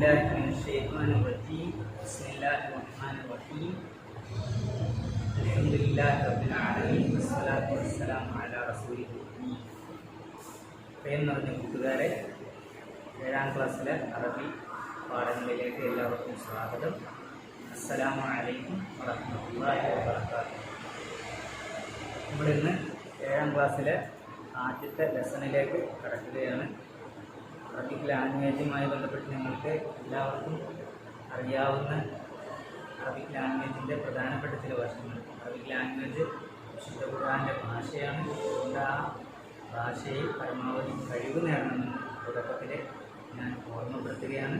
بالله من الشيطان الرجيم بسم الله الرحمن الرحيم الحمد لله رب العالمين والصلاة والسلام على رسوله الأمين. പ്രിയം നിറഞ്ഞ കൂട്ടുകാരെ, 7ാം ക്ലാസ്സിലെ അറബി പാഠങ്ങളിലേക്ക് എല്ലാവർക്കും സ്വാഗതം. അസ്സലാമു അലൈക്കും വറഹ്മത്തുള്ളാഹി വബറകാതുഹു. നമ്മളിന്ന് 7ാം ക്ലാസ്സിലെ ആദ്യത്തെ ലെസണിലേക്ക് കടക്കുകയാണ്. അറബിക് ലാംഗ്വേജുമായി ബന്ധപ്പെട്ട് നിങ്ങൾക്ക് എല്ലാവർക്കും അറിയാവുന്ന അറബിക് ലാംഗ്വേജിൻ്റെ പ്രധാനപ്പെട്ട ചില വശങ്ങൾ. അറബിക് ലാംഗ്വേജ് വിശുദ്ധ ഖുർആന്റെ ഭാഷയാണ്. അതുകൊണ്ട് ആ ഭാഷയിൽ പരമാവധി കഴിവ് നേടണമെന്ന് തുടക്കത്തിൽ ഞാൻ ഓർമ്മപ്പെടുത്തുകയാണ്.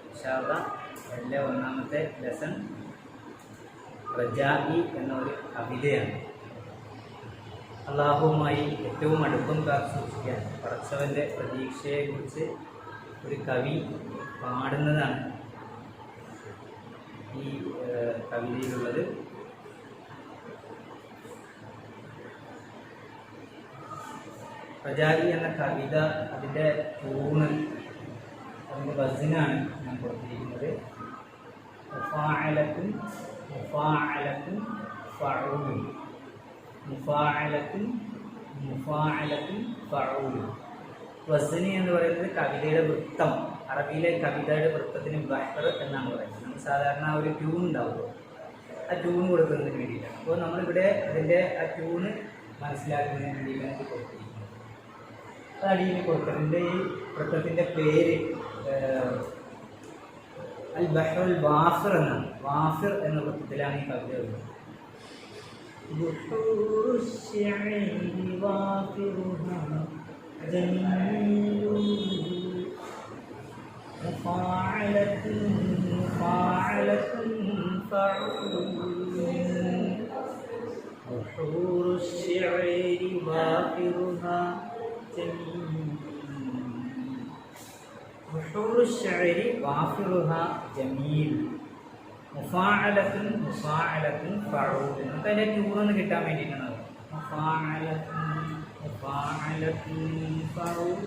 ഇൻഷാ അല്ലാഹ് അതിലെ ഒന്നാമത്തെ ലെസൺ റജാഇ എന്നൊരു കവിതയാണ്. അള്ളാഹുവുമായി ഏറ്റവും അടുപ്പം കാത്തുസൂക്ഷിക്കാൻ പടച്ചവൻ്റെ പ്രതീക്ഷയെക്കുറിച്ച് ഒരു കവി പാടുന്നതാണ് ഈ കവിതയിലുള്ളത്. റജാഇ എന്ന കവിത, അതിൻ്റെ ട്യൂണ്, അതിൻ്റെ വസിനാണ് ഞാൻ കൊടുത്തിരിക്കുന്നത്. മുഫാഅലത്തുൻ മുഫാഅലത്തുൻ ഫഊൽ, മുഫാഅലത്തുൻ മുഫാഅലത്തുൻ ഫഊൽ. വസ്നി എന്ന് പറയുന്നത് കവിതയുടെ വൃത്തം. അറബിയിലെ കവിതയുടെ വൃത്തത്തിന് ബഹർ എന്നാണ് പറയുന്നത്. നമ്മൾ സാധാരണ ഒരു ട്യൂൺ ഉണ്ടാവുമല്ലോ, ആ ട്യൂൺ കൊടുക്കുന്നതിന് വേണ്ടിയിട്ടാണ്. അപ്പോൾ നമ്മളിവിടെ അതിൻ്റെ ആ ട്യൂണ് മനസ്സിലാക്കുന്നതിന് വേണ്ടിയിട്ടാണ് ഇത് കൊടുത്തിരിക്കുന്നത്. അത് അടിയിൽ കൊടുത്തതിൻ്റെ ഈ വൃത്തത്തിൻ്റെ പേര് അൽ ബഹ്റുൽ വാഫിർ എന്നാണ്. വാഫിർ എന്ന വൃത്തത്തിലാണ് ഈ കവിത വരുന്നത്. بحور الشعر وافرها جميل مفاعلة مفاعلة فعول بحور الشعر وافرها جميل بحور الشعر وافرها جميل മുഫാഅലത്തുൻ മുഫാഅലത്തുൻ ഫഊൽ. നമുക്ക് അതിൻ്റെ ട്യൂണൊന്ന് കിട്ടാൻ വേണ്ടിയിട്ടാണ്. മുഫാഅലത്തുൻ മുഫാഅലത്തുൻ ഫഊൽ.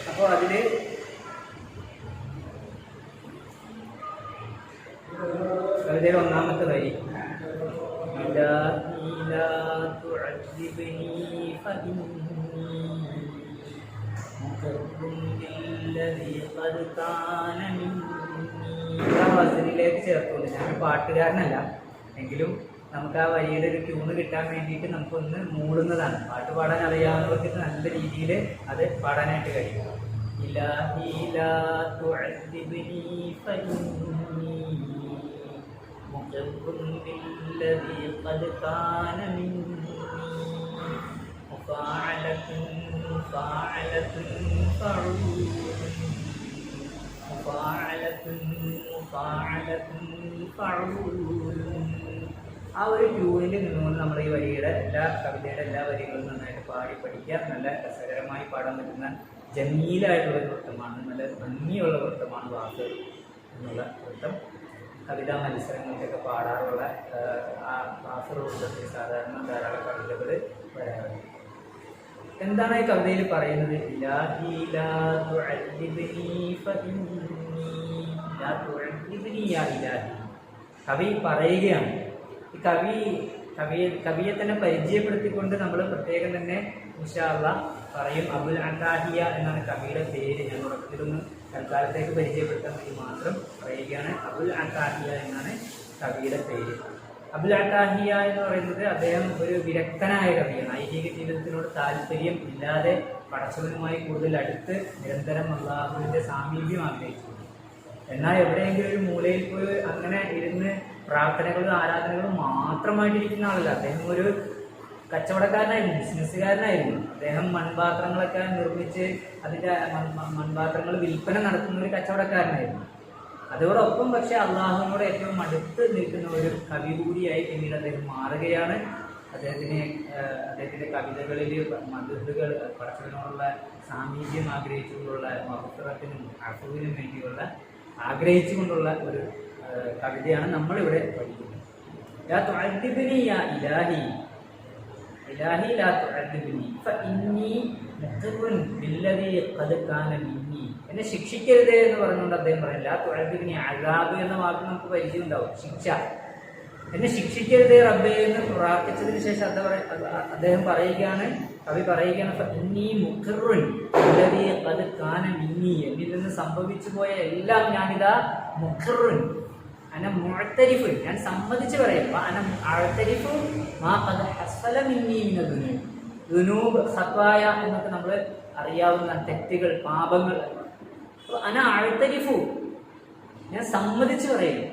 അപ്പോൾ അതിൽ കവിതയുടെ ഒന്നാമത്തെ വരി വസനിലേക്ക് ചേർത്തുകൊണ്ട്, ഞാൻ പാട്ടുകാരനല്ല എങ്കിലും നമുക്ക് ആ വരിയുടെ ഒരു ട്യൂണ് കിട്ടാൻ വേണ്ടിയിട്ട് നമുക്കൊന്ന് മൂടുന്നതാണ്. പാട്ട് പാടാൻ അറിയാവുന്നവർക്ക് നല്ല രീതിയിൽ അത് പാടാനായിട്ട് കഴിയും. ഇലാഹി ലാ തുഅദ്ദിബ്നി ഫഇന്നി മുഖബ്ബുൻ ബില്ലദീ ഖദ് കാന മിന്നി മുഫാഅലത്തുൻ മുഫാഅലത്തുൻ ഫഊൽ മുഫാഅലത്തുൻ മുഫാഅലത്തുൻ ഫഊൽ. ആ ഒരു ട്യൂണിൽ നിന്നുകൊണ്ട് നമ്മൾ ഈ വരിയുടെ കവിതയുടെ എല്ലാ വരികളും നന്നായിട്ട് പാടി പഠിക്കുക. നല്ല രസകരമായി പാടാൻ പറ്റുന്ന ജമീലായിട്ടുള്ളൊരു വൃത്തമാണ്, നല്ല ഭംഗിയുള്ള വൃത്തമാണ് വാക്ക് എന്നുള്ള വൃത്തം. കവിതാ മത്സരങ്ങൾക്കൊക്കെ പാടാറുള്ള ആ വാഫർ വൃത്തത്തിൽ സാധാരണ ധാരാളം കവിതകൾ വരാറുണ്ട്. എന്താണ് ഈ കവിതയിൽ പറയുന്നത്? ഇലാഹി ലാ തുഅദ്ദിബ്നി ഫഇന്നി ലാ തുഅദ്ദിബ്നി യാ ഇലാഹി. കവി പറയുകയാണ്. ഈ കവിയെ തന്നെ പരിചയപ്പെടുത്തിക്കൊണ്ട് നമ്മൾ പ്രത്യേകം തന്നെ ഇൻഷാ അല്ലാഹ് പറയും. അബുൽ അത്താഹിയ എന്നാണ് കവിയുടെ പേര്. ഞാൻ തുടക്കത്തിലൊന്ന് തൽക്കാലത്തേക്ക് പരിചയപ്പെടുത്താൻ വേണ്ടി മാത്രം പറയുകയാണ്. അബുൽ അത്താഹിയ എന്നാണ് കവിയുടെ പേര്. അബുൽ അത്താഹിയ എന്ന് പറയുന്നത് അദ്ദേഹം ഒരു വിരക്തനായ കവിയാണ്. ഐഹിക ജീവിതത്തിനോട് താല്പര്യം ഇല്ലാതെ പടച്ചവനുമായി കൂടുതൽ അടുത്ത് നിരന്തരം അള്ളാഹുവിൻ്റെ സാമീപ്യം ആഗ്രഹിച്ചു. എന്നാൽ എവിടെയെങ്കിലും ഒരു മൂലയിൽ പോയി അങ്ങനെ ഇരുന്ന് പ്രാർത്ഥനകളും ആരാധനകളും മാത്രമായിട്ടിരിക്കുന്ന ആളല്ല. അദ്ദേഹം ഒരു കച്ചവടക്കാരനായിരുന്നു, ബിസിനസ്സുകാരനായിരുന്നു. അദ്ദേഹം മൺപാത്രങ്ങളൊക്കെ നിർമ്മിച്ച് അതിൻ്റെ മൺപാത്രങ്ങൾ വിൽപ്പന നടത്തുന്ന ഒരു കച്ചവടക്കാരനായിരുന്നു. അതോടൊപ്പം പക്ഷേ അള്ളാഹുവിനോട് ഏറ്റവും അടുത്ത് നിൽക്കുന്ന ഒരു കവി കൂടിയായി പിന്നീട് അദ്ദേഹം മാറുകയാണ്. അദ്ദേഹത്തിൻ്റെ കവിതകളിൽ മധുഹുകൾ പടച്ചവനോടുള്ള സാമീപ്യം ആഗ്രഹിച്ചുകൊണ്ടുള്ള മഹ്ഫിറത്തിനും അഫുവിനും വേണ്ടിയുള്ള ആഗ്രഹിച്ചുകൊണ്ടുള്ള ഒരു കവിതയാണ് നമ്മളിവിടെ പഠിക്കുന്നത്. യാ തുഅദ്ദിബ്നി യാ ഇലാഹി. ഇലാഹി ലാ തുഅദ്ദിബ്നി ഫഇന്നി മുഖിറുൻ ബില്ലദീ ഖദ് കാന മിന്നി. എന്നെ ശിക്ഷിക്കരുതേ എന്ന് പറഞ്ഞുകൊണ്ട് അദ്ദേഹം പറയും. ലാ തുഅദ്ദിബ്നി, അദാബ് എന്ന വാക്ക് നമുക്ക് പരിചയം ഉണ്ടാവും, ശിക്ഷ. എന്നെ ശിക്ഷിക്കരുതേ റബ്ബേ എന്ന് പ്രാർത്ഥിച്ചതിന് ശേഷം അദ്ദേഹം പറയുകയാണ്, കവി പറയുകയാണ്, ഫഇന്നി മുഖിറുൻ ബില്ലദീ ഖദ് കാന മിന്നി, എന്നിൽ നിന്ന് സംഭവിച്ചു പോയ എല്ലാം ഞാനിതാ മുഖിറുൻ, അന മുഅ്തരിഫ്, ഞാൻ സമ്മതിച്ച് പറയാം. അന അഅ്തരിഫു മാ ഖദ് ഹസ്സല മിന്നി മിന ദുനൂബ്. ദുനൂബ്, ഖത്വായ എന്നൊക്കെ നമ്മൾ അറിയാവുന്ന തെറ്റുകൾ, പാപങ്ങൾ. അപ്പോൾ അന അഅ്തരിഫു, ഞാൻ സമ്മതിച്ച് പറയും.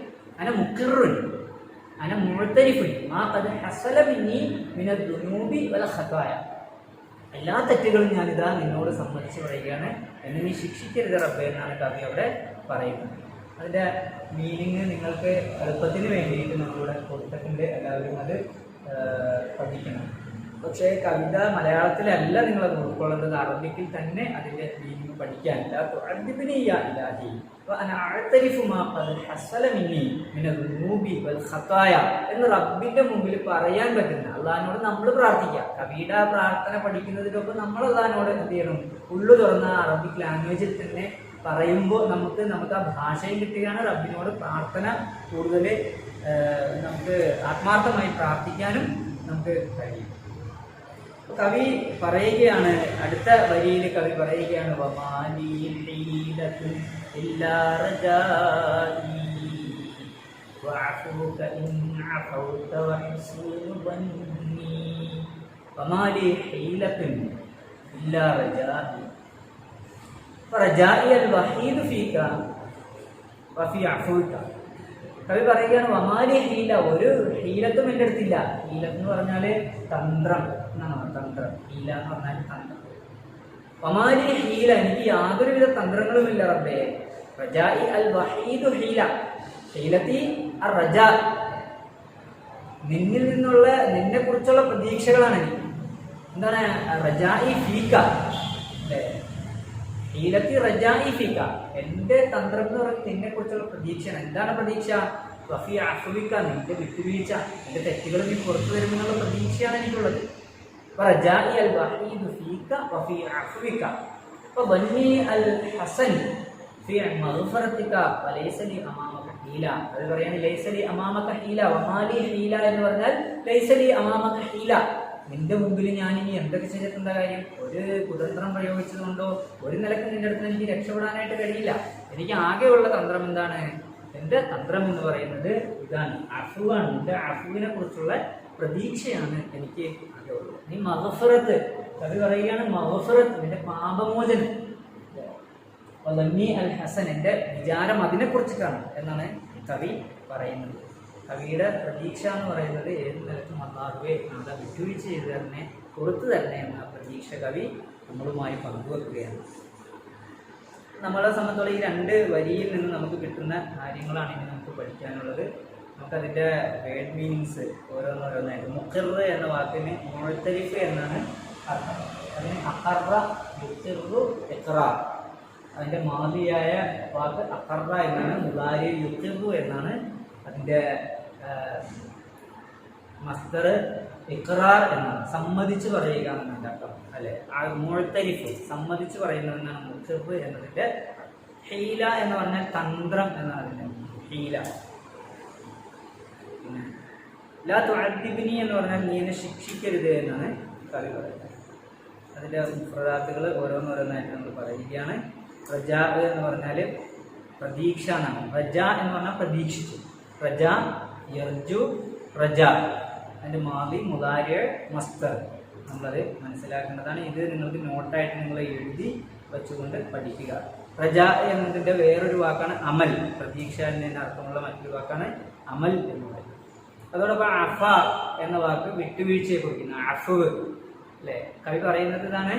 അന മുഖിറുൻ, അന മുഅ്തരിഫു മാ ഖദ് ഹസ്സല മിന്നി മിന ദുനൂബി വൽ ഖത്വായ. എല്ലാ തെറ്റുകളും ഞാനിതാ നിന്നോട് സമ്മതിച്ച് പറയുകയാണ്, എന്നെ നീ ശിക്ഷിക്കരുത് റബ്ബേ എന്നാണ് കവി അവിടെ പറയുന്നത്. അതിൻ്റെ മീനിങ് നിങ്ങൾക്ക് എളുപ്പത്തിന് വേണ്ടിയിട്ട് നമ്മളിവിടെ കൊടുത്തിട്ടുണ്ട്, എല്ലാവരും അത് പഠിക്കണം. പക്ഷേ കവിത മലയാളത്തിലല്ല നിങ്ങളത് ഉൾക്കൊള്ളുന്നത്, അറബിക്കിൽ തന്നെ അതിൻ്റെ മീനിങ് പഠിക്കാനില്ല. എന്ന് റബ്ബിന്റെ മുമ്പിൽ പറയാൻ പറ്റുന്ന, അള്ളാഹിനോട് നമ്മൾ പ്രാർത്ഥിക്കുക. കവിയുടെ പ്രാർത്ഥന പഠിക്കുന്നതിനൊപ്പം നമ്മൾ അള്ളാഹിനോട് എന്ത് ചെയ്യണം, ഉള്ളു തുറന്ന അറബിക് ലാംഗ്വേജിൽ തന്നെ പറയുമ്പോൾ നമുക്ക് ആ ഭാഷയും കിട്ടുകയാണ്. റബ്ബിനോട് പ്രാർത്ഥന കൂടുതൽ നമുക്ക് ആത്മാർത്ഥമായി പ്രാർത്ഥിക്കാനും നമുക്ക് കഴിയും. കവി പറയുകയാണ്, അടുത്ത വരിയിൽ കവി പറയുകയാണ്, കവി പറയുകയാണ്, വമാലി ഹീല, ഒരു ഹീലത്തും എൻ്റെ അടുത്തില്ല. ഹീലത്ത് എന്ന് പറഞ്ഞാൽ തന്ത്രം എന്നാണ്, തന്ത്രം. ഹീല എന്ന് പറഞ്ഞാൽ തന്ത്രം. വമാലി ഹീല, എനിക്ക് യാതൊരുവിധ തന്ത്രങ്ങളുമില്ല റബ്ബേ. റജാഇ അൽ വഹീദു ഹീല, ഹീലത്തി അർ റജാ, നിന്നിൽ നിന്നുള്ള, നിന്നെ കുറിച്ചുള്ള പ്രതീക്ഷകളാണ് എനിക്ക്. എന്താണ് റജാഇ ഫീക, അല്ലേ? ഹീലത്തി റജാഇ ഫീക, എൻ്റെ തന്ത്രം എന്ന് പറയുന്നത് നിന്നെ കുറിച്ചുള്ള പ്രതീക്ഷയാണ്. എന്താണ് പ്രതീക്ഷ? വഫി അഫ്വിക, നിന്റെ വിട്ടുവീഴ്ച, നിന്റെ തെറ്റുകൾ നീ പുറത്തു വരുമെന്നുള്ള പ്രതീക്ഷയാണ് എനിക്കുള്ളത്. റജാഇ അൽ വഹീദു ഫീക വഫി അഫ്വിക ഫബന്നി അൽ ഹസൻ ഫി മഗ്ഫറതിക വലൈസ ലി അമാമക ഹീല. അത് പറയാണ് ലൈസ ലി അമാമക ഹീല, വമാലി ഹീല എന്ന് പറഞ്ഞാൽ ലൈസ ലി അമാമക ഹീല, നിന്റെ മുമ്പിൽ ഞാൻ ഇനി എന്തൊക്കെ ചെയ്തിട്ടുള്ള കാര്യം? ഒരു കുതന്ത്രം പ്രയോഗിച്ചതുകൊണ്ടോ ഒരു നിലക്ക് നിന്റെ അടുത്ത് എനിക്ക് രക്ഷപ്പെടാനായിട്ട് കഴിയില്ല. എനിക്ക് ആകെയുള്ള തന്ത്രം എന്താണ്? എൻ്റെ തന്ത്രം എന്ന് പറയുന്നത് ഇതാണ്, അഫുവാണ്. എൻ്റെ അഫുവിനെ കുറിച്ചുള്ള പ്രതീക്ഷയാണ് എനിക്ക് ആകെ ഉള്ളത്. നീ മഗ്ഫിറത്ത്, കവി പറയുകയാണ്, മഗ്ഫിറത്ത്, നിന്റെ പാപമോചനം. വലന്നി അൽ ഹസൻ, എൻ്റെ വിചാരം അതിനെക്കുറിച്ചിട്ടാണ് എന്നാണ് കവി പറയുന്നത്. കവിയുടെ പ്രതീക്ഷ എന്ന് പറയുന്നത് ഏത് നിലക്കും അല്ലാഹുവേ നമ്മളെ വിട്ടുവീഴ്ച ചെയ്ത് തന്നെ കൊടുത്തു തന്നെ എന്ന പ്രതീക്ഷ കവി നമ്മളുമായി പങ്കുവെക്കുകയാണ്. നമ്മളെ സംബന്ധിച്ചോളം ഈ രണ്ട് വരിയിൽ നിന്ന് നമുക്ക് കിട്ടുന്ന കാര്യങ്ങളാണ് ഇനി നമുക്ക് പഠിക്കാനുള്ളത്. നമുക്കതിൻ്റെ വേർഡ് മീനിങ്സ് ഓരോന്നോരോന്നായിട്ട്. മുഖിർ എന്ന വാക്കിന് മുഅ്തരിഫ് എന്നാണ് അർത്ഥം. അതിന് അഖറ, യുഖിറു, ഇഖ്റാർ. അതിൻ്റെ മാദിയായ വാക്ക് അഖറ എന്നാണ്, മുദാരി യുഖിറു എന്നാണ്. അതിൻ്റെ മസ്ദർ ഇഖ്റാർ എന്നാണ്, സമ്മതിച്ച് പറയുക എന്നതിൻ്റെ അർത്ഥം, അല്ലെ? മുഅ്തരിഫ്, സമ്മതിച്ച് പറയുന്നതെന്നാണ് മുഖിർ എന്നതിൻ്റെ. ഹീല എന്ന് പറഞ്ഞാൽ തന്ത്രം എന്നാണ് അതിൻ്റെ ഹീല. പിന്നെ ലാ തുഅദ്ദിബ്നി എന്ന് പറഞ്ഞാൽ നീ എന്നെ ശിക്ഷിക്കരുത് എന്നാണ് കവി പറയുന്നത്. അതിൻ്റെ മുഫ്രദാത്തുകൾ ഓരോന്നോരോന്നായിട്ട് നമ്മൾ പറയുകയാണ്. റജാ എന്ന് പറഞ്ഞാൽ പ്രതീക്ഷ എന്നാണ്. റജാ എന്ന് പറഞ്ഞാൽ പ്രതീക്ഷിച്ചു. റജ, യർജു, റജ. അതിൻ്റെ മാദി, മുദാരി, മസ്തർ. നമ്മളത് മനസ്സിലാക്കേണ്ടതാണ്. ഇത് നിങ്ങൾക്ക് നോട്ടായിട്ട് നിങ്ങൾ എഴുതി വെച്ചുകൊണ്ട് പഠിക്കുക. റജ എന്നതിൻ്റെ വേറൊരു വാക്കാണ് അമൽ. പ്രതീക്ഷ എന്നതിൻ്റെ അർത്ഥമുള്ള മറ്റൊരു വാക്കാണ് അമൽ എന്ന് പറയുന്നത്. അതോടൊപ്പം അഫ എന്ന വാക്ക് വിട്ടുവീഴ്ചയെ കുറിക്കുന്ന അഫുവ്, അല്ലേ? കവി പറയുന്നത് ഇതാണ്,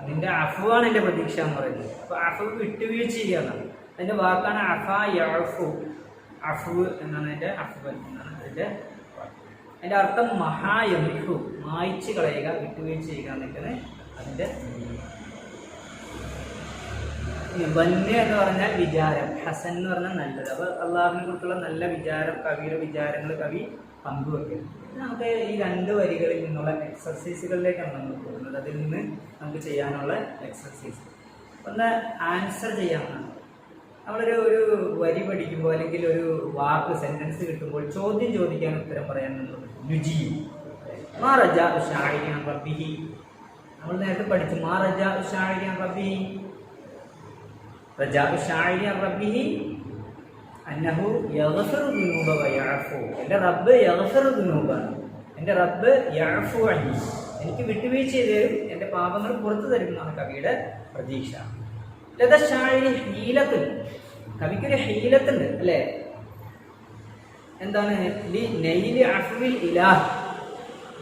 നിന്റെ അഫുവാണ് എൻ്റെ പ്രതീക്ഷ എന്ന് പറയുന്നത്. അപ്പോൾ അഫുവ് വിട്ടുവീഴ്ച ചെയ്യാന്നാണ്. അതിൻ്റെ വാക്കാണ് അഫ യഅഫു. അഫുവ് എന്നാണ് അതിൻ്റെ, അഫുവൻ എന്നാണ് അതിൻ്റെ വാക്ക്. അതിൻ്റെ അർത്ഥം മഹായമിഹു, മായ്ച്ചു കളയുക, വിട്ടുവീഴ്ച ചെയ്യുക എന്നൊക്കെയാണ് അതിൻ്റെ. ബന്യ എന്ന് പറഞ്ഞാൽ വിചാരം, ഹസൻ എന്ന് പറഞ്ഞാൽ നല്ലത്. അപ്പോൾ അള്ളാഹുവിനെ കുറിച്ചുള്ള നല്ല വിചാരം, കവിയുടെ വിചാരങ്ങൾ കവി പങ്കുവെക്കുക. നമുക്ക് ഈ 2 വരികളിൽ നിന്നുള്ള എക്സർസൈസുകളിലേക്കാണ് നമ്മൾ പോകുന്നത്. അതിൽ നിന്ന് നമുക്ക് ചെയ്യാനുള്ള എക്സർസൈസ് ഒന്ന് ആൻസർ ചെയ്യാവുന്നതാണ്. നമ്മളൊരു വരി പഠിക്കുമ്പോൾ അല്ലെങ്കിൽ ഒരു വാക്ക് സെന്റൻസ് കിട്ടുമ്പോൾ ചോദ്യം ചോദിക്കാൻ ഉത്തരം പറയാൻ നമ്മൾ രുചിയും മാ റജാ ഷാഇരി അൻ റബ്ബിഹി. നമ്മൾ നേരത്തെ പഠിച്ചു മാ റജാ ഷാഇരി അൻ റബ്ബിഹി. റജാ ഷാഇരി അൻ റബ്ബിഹി അന്നഹു യഗ്ഫിറു ദുനൂബ വയഅഫു. എൻ്റെ റബ്ബ് യഗ്ഫിറു ദുനൂബാണ്. എൻ്റെ റബ്ബ് യഅഫു അൻഹി, എനിക്ക് വിട്ടുവീഴ്ച ചെയ്ത് തരും, എൻ്റെ പാപങ്ങൾ പുറത്തു തരും എന്നാണ് കവിയുടെ പ്രതീക്ഷ. ലത ഷാഇരി ഹീലത്തുൻ, കവിക്കൊരു ഹീലത്തുണ്ട് അല്ലേ? എന്താണ്? നൈലി അഫ്വിൽ ഇലാഹ്,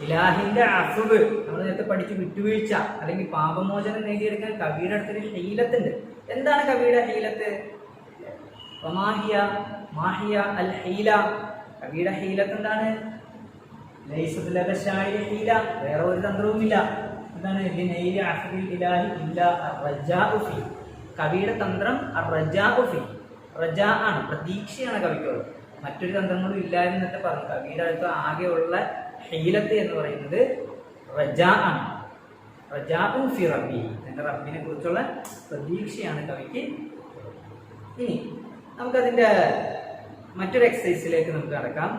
ഇലാഹിന്റെ അഫ്വ് നമ്മൾ നേരത്തെ പഠിച്ച് വിട്ടുവീഴ്ച അല്ലെങ്കിൽ പാപമോചനം നേടിയെടുക്കാൻ കവിയുടെ അടുത്തൊരു ഹീലത്തുണ്ട്. എന്താണ് കവിയുടെ ഹീലത്ത്? മാഹിയ അൽ ഹീല, കവിയുടെ ഹീലത്ത് എന്താണ്? ലൈസത്ത് ലക ഷാഇരി ഹീല, വേറെ ഒരു തന്ത്രവുമില്ല. എന്താണ്? നൈലി അഫ്വിൽ ഇലാഹി ഇല്ലാ അർറജാഉ ഫീ, കവിയുടെ തന്ത്രം അർറജാഉ ഫീ, റജാ ആണ്, പ്രതീക്ഷയാണ് കവിക്കുള്ളത്. മറ്റൊരു തന്ത്രങ്ങളും ഇല്ല എന്നിട്ട് പറഞ്ഞു. കവിയുടെ അടുത്ത് ആകെയുള്ള ഹീലത്ത് എന്ന് പറയുന്നത് റജാ ആണ്. റജാഉൻ ഫി റബ്ബി, തന്റെ റബ്ബിനെ കുറിച്ചുള്ള പ്രതീക്ഷയാണ് കവിക്ക്. ഇനി നമുക്കതിൻ്റെ മറ്റൊരു എക്സസൈസിലേക്ക് നമുക്ക് കടക്കാം.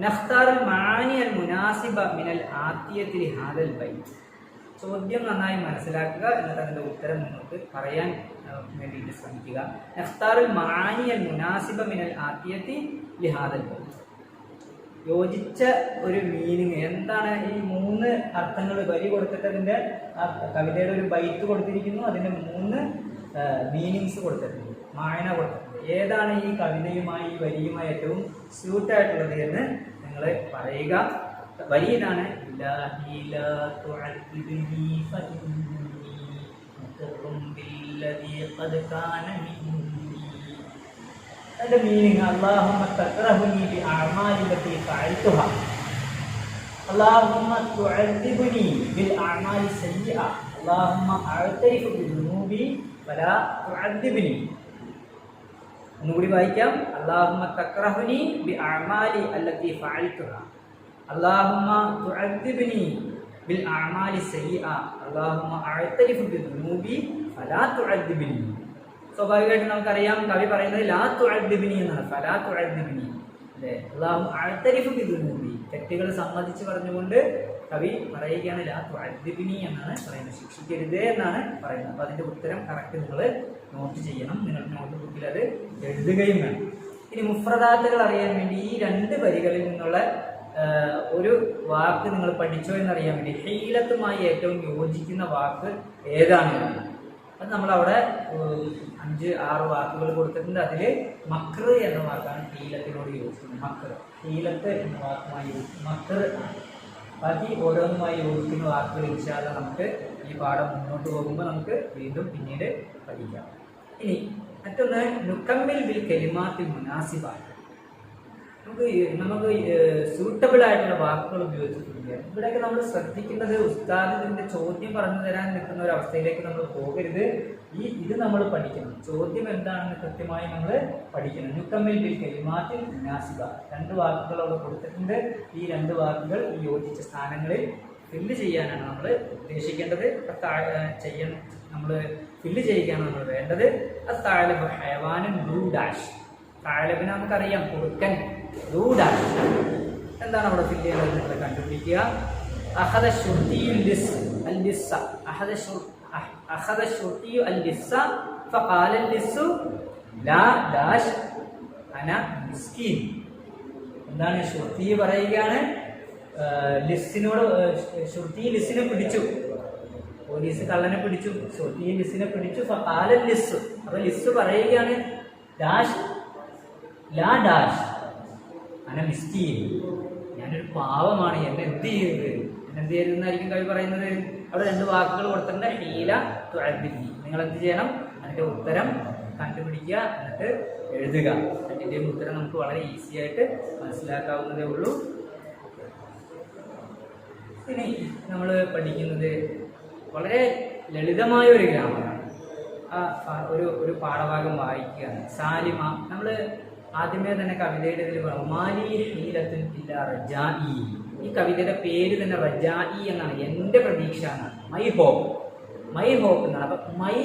നഖ്താറുൽ മാനി അൽ മുനാസിബ മിനൽ ആത്തിയത്തി ലിഹാദൽ ബൈത്ത്. ചോദ്യം നന്നായി മനസ്സിലാക്കുക, എന്നിട്ട് അതിൻ്റെ ഉത്തരം നിങ്ങൾക്ക് പറയാൻ വേണ്ടിയിട്ട് ശ്രമിക്കുക. നഖ്താറുൽ മാനി അൽ മുനാസിബ മിനൽ ആത്തിയത്തി ലിഹാദൽ ബൈത്ത്. യോജിച്ച ഒരു മീനിങ് എന്താണ്? ഈ 3 അർത്ഥങ്ങൾ വരി കൊടുത്തിട്ട് അതിൻ്റെ കവിതയുടെ ഒരു ബൈത്ത് കൊടുത്തിരിക്കുന്നു, അതിൻ്റെ 3 മീനിങ്സ് കൊടുത്തിട്ടുണ്ട്, മായന കൊടുത്തിട്ടുണ്ട്. ഏതാണ് ഈ കവിതയുമായി ഈ വരിയുമായി ഏറ്റവും സ്യൂട്ടായിട്ടുള്ളത് എന്ന് നിങ്ങൾ പറയുക. വരി ഇതാണ്: അതിന്റെ മീനിങ് അല്ലാഹുമ്മ തക്റഹുനി ബി അഅമാലി ലത്തി ഫഅൽതുഹ, അല്ലാഹുമ്മ തുഅദ്ദിബുനി ബിൽ അഅമാലി സയ്യിഅ, അല്ലാഹുമ്മ അഅ്തരിഫു ബിദുനൂബി ഫലാ തുഅദ്ദിബ്നി. ഒന്നുകൂടി വായിക്കാം. അല്ലാഹുമ്മ തക്റഹുനി ബി അഅമാലി അല്ലത്തി ഫഅൽതുഹ, അല്ലാഹുമ്മ തുഅദ്ദിബ്നി ബിൽ അഅമാലി സയ്യിഅ, അല്ലാഹുമ്മ അഅ്തരിഫു ബിദുനൂബി ഫലാ തുഅദ്ദിബ്നി. സ്വാഭാവികമായിട്ട് നമുക്കറിയാം കവി പറയുന്നത് ലാ തുഅദ്ദിബ്നി എന്നാണ്, ഫലാ തുഅദ്ദിബ്നി അല്ലേ? അല്ലാഹു അഅ്തരിഫു ബിദുനൂബി, തെറ്റുകൾ സമ്മതിച്ച് പറഞ്ഞുകൊണ്ട് കവി പറയുകയാണ് ലാ തുഅദ്ദിബ്നി എന്നാണ് പറയുന്നത്, ശിക്ഷിക്കരുതേ എന്നാണ് പറയുന്നത്. അപ്പോൾ അതിൻ്റെ ഉത്തരം കറക്റ്റ് നിങ്ങൾ നോട്ട് ചെയ്യണം, നിങ്ങളുടെ നോട്ട് ബുക്കിൽ അത് എഴുതുകയും വേണം. ഇനി മുഫ്രദാത്തുകൾ അറിയാൻ വേണ്ടി ഈ 2 വരികളിൽ നിന്നുള്ള ഒരു വാക്ക് നിങ്ങൾ പഠിച്ചോ എന്നറിയാൻ വേണ്ടി ഹീലത്തുമായി ഏറ്റവും യോജിക്കുന്ന വാക്ക് ഏതാണ്? അത് നമ്മളവിടെ 5-6 വാക്കുകൾ കൊടുത്തിട്ടുണ്ട്. അതിൽ മക്ർ എന്ന വാക്കാണ് ഹീലത്തിനോട് യോജിക്കുന്നത്. മക്ർ, ഹീലത്ത് എന്ന വാക്കുമായി മക്ർ. ബാക്കി ഓരോന്നുമായി യോജിക്കുന്ന വാക്കുകൾ ഇൻഷാ അല്ലാഹ് നമുക്ക് ഈ പാഠം മുന്നോട്ട് പോകുമ്പോൾ നമുക്ക് വീണ്ടും പിന്നീട് പഠിക്കാം. ഇനി മറ്റൊന്ന് നുക്കമ്മിൽ ബിൽ കലിമാത്തിൽ മുനാസിബ. നമുക്ക് സൂട്ടബിൾ ആയിട്ടുള്ള വാക്കുകൾ ഉപയോഗിച്ചിട്ടുണ്ട്. ഇവിടെയൊക്കെ നമ്മൾ ശ്രദ്ധിക്കേണ്ടത് ഉസ്താദ് ഇതിൻ്റെ ചോദ്യം പറഞ്ഞു തരാൻ നിൽക്കുന്ന ഒരു അവസ്ഥയിലേക്ക് നമ്മൾ പോകരുത്. ഇത് നമ്മൾ പഠിക്കണം. ചോദ്യം എന്താണെന്ന് കൃത്യമായി നമ്മൾ പഠിക്കണം. നുക്കമ്മിൽ ബിൽ കലിമാത്തിൽ മുനാസിബ, 2 വാക്കുകൾ അവിടെ കൊടുത്തിട്ടുണ്ട്. ഈ 2 വാക്കുകൾ ഈ യോജിച്ച സ്ഥാനങ്ങളിൽ ഫില്ല് ചെയ്യാനാണ് നമ്മൾ ഉദ്ദേശിക്കേണ്ടത്. നമ്മൾ ഫില്ല് ചെയ്യുകയാണ് നമ്മൾ വേണ്ടത്. അത്താലബ് ഹയവാനും ഡൂ ഡാഷ്. താലബിനെ നമുക്കറിയാം, കുറുക്കൻ. ഡൂ ഡാഷ് എന്താണ് അവിടെ ഫില്ല് ചെയ്യുന്നത് നിങ്ങൾ കണ്ടുപിടിക്കുക. അഖദ ശുർത്തിയു അൽ-ലിസ്സ, അഖദ ശുർത്തിയു അൽ-ലിസ്സ ഫഖാല അൽ-ലിസ്സു ലാ ഡാഷ് അന മിസ്കീൻ. എന്താണ്? ശുർത്തി പറയുകയാണ് ലിസ്സിനോട്, ശുർത്തി ലിസ്സിനെ പിടിച്ചു, പോലീസ് കള്ളനെ പിടിച്ചു, ശുർത്തി ലിസ്സിനെ പിടിച്ചു. ഫഖാല അൽ-ലിസ്സു, അപ്പോൾ ലിസ്സ് പറയുകയാണ് ഡാഷ് ലാ ഡാഷ് അന മിസ്കീൻ, ഞാനൊരു പാവമാണ്, എന്നെ എന്ത് ചെയ്യരുതെന്നായിരിക്കും കവി പറയുന്നത്. അവിടെ 2 വാക്കുകൾ കൊടുത്തിട്ടുണ്ട്, ഹീല തുഅദ്ദിബ്നി. നിങ്ങൾ എന്ത് ചെയ്യണം? അതിൻ്റെ ഉത്തരം കണ്ടുപിടിക്കുക, എന്നിട്ട് എഴുതുക. അതിൻ്റെയും ഉത്തരം നമുക്ക് വളരെ ഈസി ആയിട്ട് മനസ്സിലാക്കാവുന്നതേ ഉള്ളൂ. ഇനി നമ്മൾ പഠിക്കുന്നത് വളരെ ലളിതമായ ഒരു ഗ്രാമറാണ്. ഒരു പാഠഭാഗം വായിക്കുകയാണ്. സാലിമ, നമ്മൾ ആദ്യമേ തന്നെ കവിതയുടെ ഇതിൽ മാലി ഹീലത്തുൻ ഇല്ലാ റജാഇ. ഈ കവിതയുടെ പേര് തന്നെ റജാഇ എന്നാണ്, എൻ്റെ പ്രതീക്ഷ എന്നാണ്. മൈ ഹോപ്പ്, മൈ ഹോപ്പ് എന്നാണ്. അപ്പം മൈ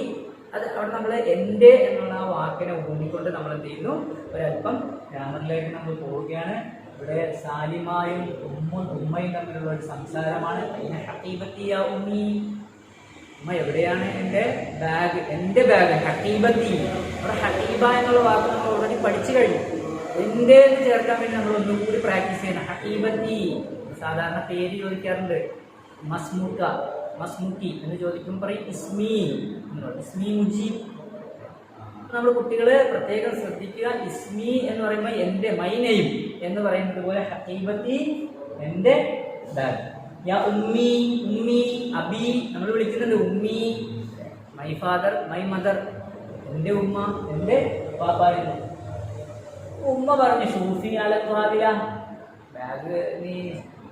അത് അവിടെ നമ്മൾ എൻ്റെ എന്നുള്ള ആ വാക്കിനെ ഊന്നിക്കൊണ്ട് നമ്മൾ എന്ത് ചെയ്യുന്നു, ഒരല്പം ഗ്രാമറിലേക്ക് നമ്മൾ പോവുകയാണ്. ഇവിടെ സാലിമായും ഉമ്മയും തമ്മിലുള്ള ഒരു സംസാരമാണ്. ഹഖീബത്തിയ ഉമ്മി, ഉമ്മ എവിടെയാണ് എൻ്റെ ബാഗ്, എൻ്റെ ബാഗ് ഹഖീബത്തി. അവിടെ ഹഖീബ എന്നുള്ള വാക്ക് നമ്മൾ ഓൾറെഡി പഠിച്ചു കഴിഞ്ഞു. എൻ്റെ എന്ന് ചേർക്കാൻ വേണ്ടി നമ്മൾ ഒന്നും കൂടി പ്രാക്ടീസ് ചെയ്യണം. ഹഖീബത്തി. സാധാരണ പേര് ചോദിക്കാറുണ്ട്, മസ്മുക്ക, മസ്മുക്കി എന്ന് ചോദിക്കുമ്പോൾ പറയും ഇസ്മി എന്ന്. ഇസ്മി മുജീബ്. നമ്മൾ കുട്ടികൾ പ്രത്യേകം ശ്രദ്ധിക്കുക. ഇസ്മി എന്ന് പറയുമ്പോൾ എൻ്റെ, മൈ നെയിം എന്ന് പറയുന്നത് പോലെ ഹഖീബത്തി എൻ്റെ ബാഗ്. യാ ഉമ്മി, ഉമ്മി, അബി നമ്മൾ വിളിക്കുന്നുണ്ട് ഉമ്മി. മൈ ഫാദർ, മൈ മദർ, എൻ്റെ ഉമ്മ, എൻ്റെ പാപ്പ എന്ന്. ഉമ്മ പറഞ്ഞു ഷൂഫി അലവാദില, ബാഗ് നീ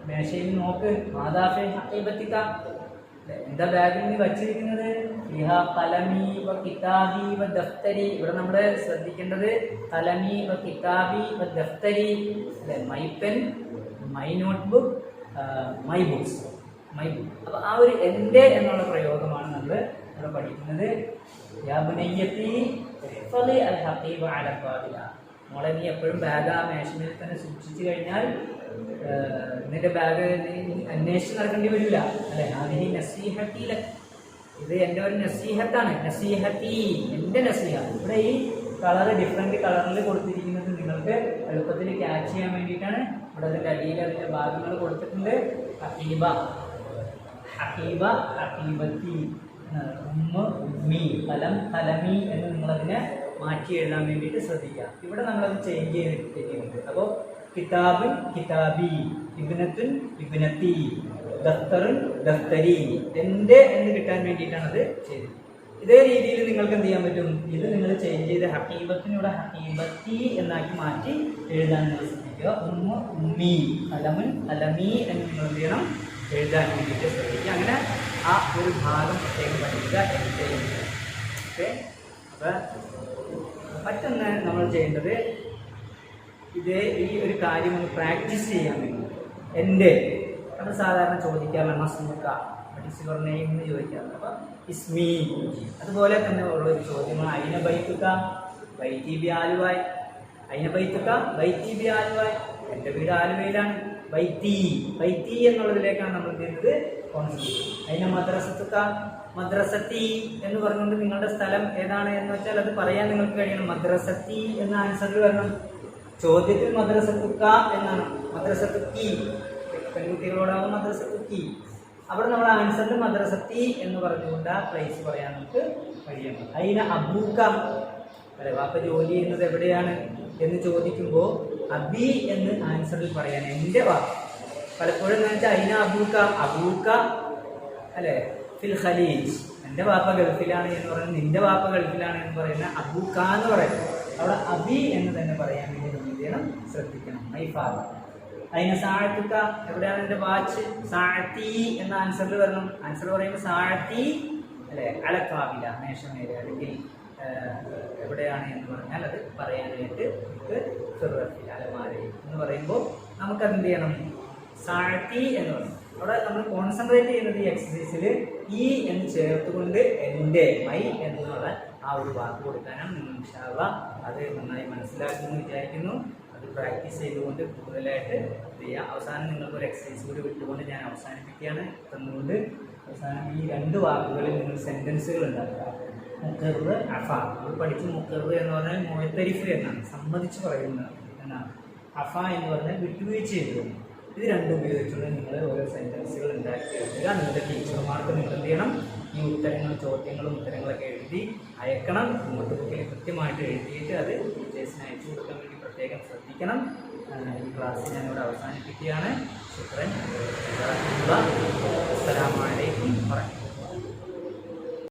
മേശയിൽ നോക്ക്. മാതാഫെ ഹഖീബത്തിക്ക, എന്താ ബാഗിൽ നീ വച്ചിരിക്കുന്നത്? കലമി വ കിതാബി വ ദഫ്തരി. ഇവിടെ നമ്മൾ ശ്രദ്ധിക്കേണ്ടത് കലമി വ കിതാബി വ ദഫ്തരി, my pen, my notebook, my books, my book. അപ്പോൾ ആ ഒരു എൻ്റെ എന്നുള്ള പ്രയോഗമാണ് നമ്മൾ ഇവിടെ പഠിക്കുന്നത്. യാ ബുനയ്യത്തി ഇഹ്ഫളി അൽ ഹഖീബ അല ഖാബില. മോളെ നീ എപ്പോഴും ബാഗ് ആ മേശയിൽ തന്നെ സൂക്ഷിച്ചു കഴിഞ്ഞാൽ നിന്റെ ബാഗ് അന്വേഷിച്ച് നടക്കേണ്ടി വരില്ല, അല്ലെ? ആദ്യം നസീഹത്തില, ഇത് എൻ്റെ ഒരു നസീഹത്താണ്. നസീഹത്തി, എൻ്റെ നസീഹ. ഇവിടെ ഈ കളർ ഡിഫറെൻറ്റ് കളറിൽ കൊടുത്തിരിക്കുന്നത് നിങ്ങൾക്ക് എളുപ്പത്തിൽ ക്യാച്ച് ചെയ്യാൻ വേണ്ടിയിട്ടാണ്. ഇവിടെ അതിൻ്റെ അടിയിൽ അതിൻ്റെ ഭാഗങ്ങൾ കൊടുത്തിട്ടുണ്ട്. ഹഖീബ, ഹഖീബ, ഹഖീബത്തി, ഉമ്മ, ഉമ്മി, കലം, കലമി എന്ന് നിങ്ങളതിനെ മാറ്റി എഴുതാൻ വേണ്ടിയിട്ട് ശ്രദ്ധിക്കുക. ഇവിടെ നമ്മളത് ചേഞ്ച് ചെയ്തിട്ടുണ്ട്. അപ്പോൾ കിതാബുൻ കിതാബി, ഇബ്നത്തുൻ ഇബ്നത്തി, ദഫ്തറുൻ ദഫ്തരി, എൻ്റെ എന്ന് കിട്ടാൻ വേണ്ടിയിട്ടാണ് അത് ചെയ്തത്. ഇതേ രീതിയിൽ നിങ്ങൾക്ക് എന്ത് ചെയ്യാൻ പറ്റും? ഇത് നിങ്ങൾ ചേഞ്ച് ചെയ്ത് ഹഖീബത്തിനൂടെ ഹഖീബത്തി എന്നാക്കി മാറ്റി എഴുതാൻ നിങ്ങൾ ശ്രദ്ധിക്കുക. ഉമ്മ, ഉമ്മി, അലമുൻ അലമി എന്ന് നിങ്ങൾ എന്ത് ചെയ്യണം? എഴുതാൻ വേണ്ടിയിട്ട് ശ്രദ്ധിക്കുക. അങ്ങനെ ആ ഒരു ഭാഗം പ്രത്യേകം പഠിക്കുക. ഓക്കെ. അപ്പം മറ്റൊന്ന് നമ്മൾ ചെയ്യേണ്ടത്, ഇത് ഈ ഒരു കാര്യം ഒന്ന് പ്രാക്ടീസ് ചെയ്യാൻ വേണ്ടി എൻ്റെ നമ്മൾ സാധാരണ ചോദിക്കാറുള്ള മസ്മുക്ക, യുവർ നെയിം എന്ന് ചോദിക്കാറുണ്ട്. അപ്പം ഇസ്മി. അതുപോലെ തന്നെ ഉള്ള ഒരു ചോദ്യമാണ് അയിന ബൈത്തുക്ക, ബൈത്തി ബി ആലുവായ്. അയിന ബൈത്തുക്ക, ബൈത്തി ബി ആലുവായ്. എൻ്റെ വീട് ആലുവയിലാണ്. ബൈത്തി, ബൈത്തി എന്നുള്ളതിലേക്കാണ് നമ്മൾ ചെയ്യുന്നത് കോൺസെൻട്രേറ്റ്. അതിനെ മദ്രസത്തുക്ക, മദ്രസത്തി എന്ന് പറഞ്ഞുകൊണ്ട് നിങ്ങളുടെ സ്ഥലം ഏതാണ് എന്ന് വെച്ചാൽ അത് പറയാൻ നിങ്ങൾക്ക് കഴിയണം. മദ്രസത്തി എന്ന ആൻസറിൽ വരണം. ചോദ്യത്തിൽ മദ്രസത്തുക്ക എന്നാണ്, മദ്രസത്തുക്കി, പെൺകുട്ടികളോടാവും മദ്രസത്തുക്കി. അവിടെ നമ്മൾ ആൻസറിൽ മദ്രസത്തി എന്ന് പറഞ്ഞുകൊണ്ട് ആ പ്ലേസ് പറയാൻ നമുക്ക് കഴിയണം. അതിന് അബൂക്ക, അല്ലെ വാപ്പ ജോലി ചെയ്യുന്നത് എവിടെയാണ് എന്ന് ചോദിക്കുമ്പോൾ അബി എന്ന് ആൻസറിൽ പറയാൻ എൻ്റെ വാപ്പ. പലപ്പോഴും എന്ന് വെച്ചാൽ അതിന അബൂക്ക, അബൂക്ക അല്ലെ ഫിൽ ഖലീജ്, എൻ്റെ വാപ്പ ഗൾഫിലാണ് എന്ന് പറയുന്നത്, നിന്റെ വാപ്പ ഗൾഫിലാണ് എന്ന് പറയുന്ന അബൂക്ക എന്ന് പറയുന്നത്. അവിടെ അബി എന്ന് തന്നെ പറയാൻ വേണ്ടി നമ്മൾ എന്ത് ചെയ്യണം? ശ്രദ്ധിക്കണം. My father. അതിന് സാഴത്തുക്ക, എവിടെയാണ് എൻ്റെ വാച്ച്? സാഴത്തി എന്ന ആൻസറിൽ വരണം. ആൻസർ പറയുമ്പോൾ സാഴത്തി അല്ലെ അലക്കാവില്ല, മേശമേലെ, അല്ലെങ്കിൽ എവിടെയാണ് എന്ന് പറഞ്ഞാൽ അത് പറയാനായിട്ട് നമുക്ക് ഫിർറത്തിൽ അലമാരി എന്ന് പറയുമ്പോൾ നമുക്കതെന്ത് ചെയ്യണം? സാഴത്തി എന്ന് പറയും. അവിടെ നമ്മൾ കോൺസെൻട്രേറ്റ് ചെയ്യുന്നത് ഈ എക്സസൈസിൽ ഈ എന്ന് ചേർത്തുകൊണ്ട് എൻ്റെ, മൈ എന്നുള്ള ആ ഒരു വാക്ക് കൊടുക്കാനാണ്. നിങ്ങൾ ഇൻഷാ അല്ലാഹ് അത് നന്നായി മനസ്സിലാക്കുമെന്ന് വിചാരിക്കുന്നു. അത് പ്രാക്ടീസ് ചെയ്തുകൊണ്ട് കൂടുതലായിട്ട് ചെയ്യാം. അവസാനം നിങ്ങൾക്കൊരു എക്സസൈസ് കൂടി വിട്ടുകൊണ്ട് ഞാൻ അവസാനിപ്പിക്കുകയാണ്. തന്നുകൊണ്ട് അവസാനം ഈ രണ്ട് വാക്കുകളിൽ നിങ്ങൾ സെൻറ്റൻസുകൾ ഉണ്ടാക്കുക. മുക്കറ്, അഫ. നമ്മൾ പഠിച്ച് മുക്കറ് എന്ന് പറഞ്ഞാൽ മുഅത്തരിഫ് എന്നാണ്, സമ്മതിച്ച് പറയുന്നത് എന്നാണ്. അഫ എന്ന് പറഞ്ഞാൽ വിട്ടുവീഴ്ച ചെയ്തു. ഇത് രണ്ടും ഉപയോഗിച്ചുകൊണ്ട് നിങ്ങൾ ഓരോ സെൻറ്റൻസുകൾ ഉണ്ടാക്കി എഴുതുക. നിങ്ങളുടെ ടീച്ചർമാർക്ക് നിങ്ങൾ എന്ത് ചെയ്യണം? ഈ ഉത്തരങ്ങളും ചോദ്യങ്ങളും ഉത്തരങ്ങളൊക്കെ എഴുതി അയക്കണം. നോട്ട് ബുക്കിൽ കൃത്യമായിട്ട് എഴുതിയിട്ട് അത് ടീച്ചേഴ്സിന് അയച്ചു കൊടുക്കാൻ വേണ്ടി പ്രത്യേകം ശ്രദ്ധിക്കണം. ഈ ക്ലാസ് ഞാനിവിടെ അവസാനിപ്പിക്കുകയാണ്. ശുക്രൻ. അസ്സലാമു അലൈക്കും വറഹ്മത്തുള്ളാഹി.